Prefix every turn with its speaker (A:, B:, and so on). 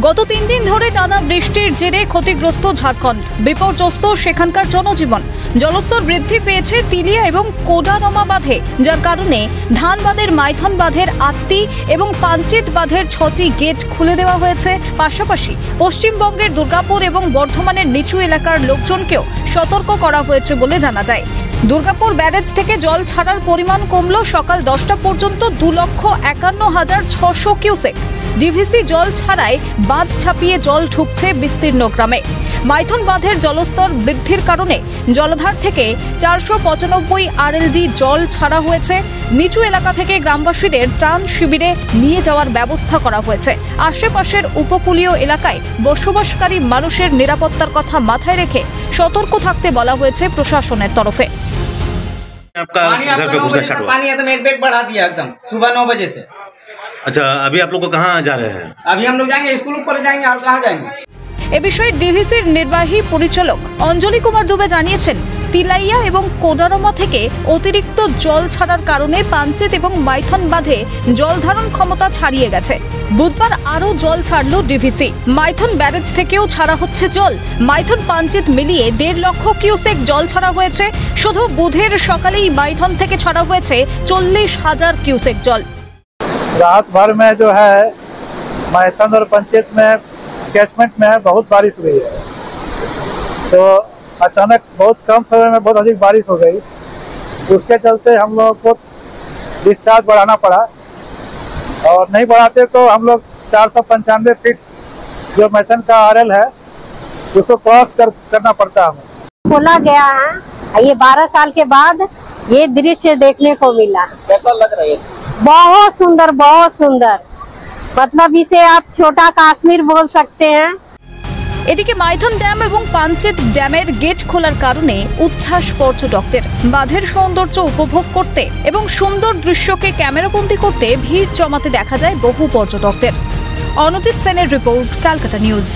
A: গত 3 দিন ধরে টানা বৃষ্টির জেরে ক্ষতিগ্রস্ত ঝাড়খণ্ড, বিপর্যস্ত সেখানকার জনজীবন। জলস্তর বৃদ্ধি পেয়েছে তিলিয়া এবং কোডারমা বাঁধে, যার কারণে ধানবাদের মাইথন বাঁধের 8টি এবং পাঞ্চেত বাঁধের 6টি গেট খুলে দেওয়া হয়েছে। পাশাপাশি পশ্চিমবঙ্গের দুর্গাপুর এবং বর্ধমানের নিচু এলাকার লোকজনকেও সতর্ক করা হয়েছে বলে জানা যায়। দুর্গাপুর ব্যারেজ থেকে জল ছাড়ার পরিমাণ কমল সকাল 10টা পর্যন্ত 2,51,600 কিউসেক। ডিভিসি জল ছাড়ায় বাঁধ ছাপিয়ে জল ঢুকছে বিস্তীর্ণ গ্রামে। মাইথন বাঁধের জলস্তর বৃদ্ধির কারণে জলধার থেকে 495 RLD জল ছাড়া হয়েছে। নিচু এলাকা থেকে গ্রামবাসীদের ত্রাণ শিবিরে নিয়ে যাওয়ার ব্যবস্থা করা হয়েছে। আশেপাশের উপকূলীয় এলাকায় বসবাসকারী মানুষের নিরাপত্তার কথা মাথায় রেখে সতর্ক থাকতে বলা হয়েছে প্রশাসনের তরফে।
B: आपका घर पे घुसना स्टार्ट हुआ?
C: पानी है तो मैं एक बैग बढ़ा दिया एकदम सुबह 9 बजे से।
B: अच्छा, अभी आप लोग को कहाँ जा रहे हैं?
C: अभी हम लोग जाएंगे स्कूल ऊपर जाएंगे और कहाँ जाएंगे।
A: এ বিষয়ে ডিভিসির নির্বাহী পরিচালক অঞ্জলি কুমার দুবে জানিয়েছেন, তিলাইয়া এবং কোডারমা থেকে অতিরিক্ত জল ছাড়ার কারণে পাঞ্চেত এবং মাইথন বাঁধে জল ধারণ ক্ষমতা ছাড়িয়ে গেছে। বুধবার আরও জল ছাড়ল ডিভিসি। মাইথন ব্যারেজ থেকেও ছাড়া হচ্ছে জল। মাইথন পাঞ্চেত মিলিয়ে 1.5 লক্ষ কিউসেক জল ছাড়া হয়েছে। শুধু বুধের সকালেই মাইথন থেকে ছাড়া হয়েছে 40,000 কিউসেক জল।
D: रात भर में जो है माइथन और पंचायत में कैचमेंट में बहुत बारिश हुई है, तो अचानक बहुत कम समय में बहुत अधिक बारिश हो गई। उसके चलते हम लोगों को डिस्चार्ज बढ़ाना पड़ा, और नहीं बढ़ाते तो हम लोग 495 फीट जो माइथन का RL है उसको क्रॉस करना पड़ता है। हमें
E: खोला गया है, ये 12 साल के बाद ये दृश्य देखने को मिला।
C: कैसा लग रहा है?
E: बहुत सुंदर, बहुत सुंदर। मतलब इसे आप छोटा काश्मीर बोल सकते हैं।
A: এদিকে মাইথন ড্যাম এবং পাঞ্চেত ড্যামের গেট খোলার কারণে উচ্ছ্বাস পর্যটকদের। বাঁধের সৌন্দর্য উপভোগ করতে এবং সুন্দর দৃশ্যকে ক্যামেরাবন্দি করতে ভিড় জমাতে দেখা যায় বহু পর্যটকদের। অনুজিৎ সেনের রিপোর্ট, ক্যালকাটা নিউজ।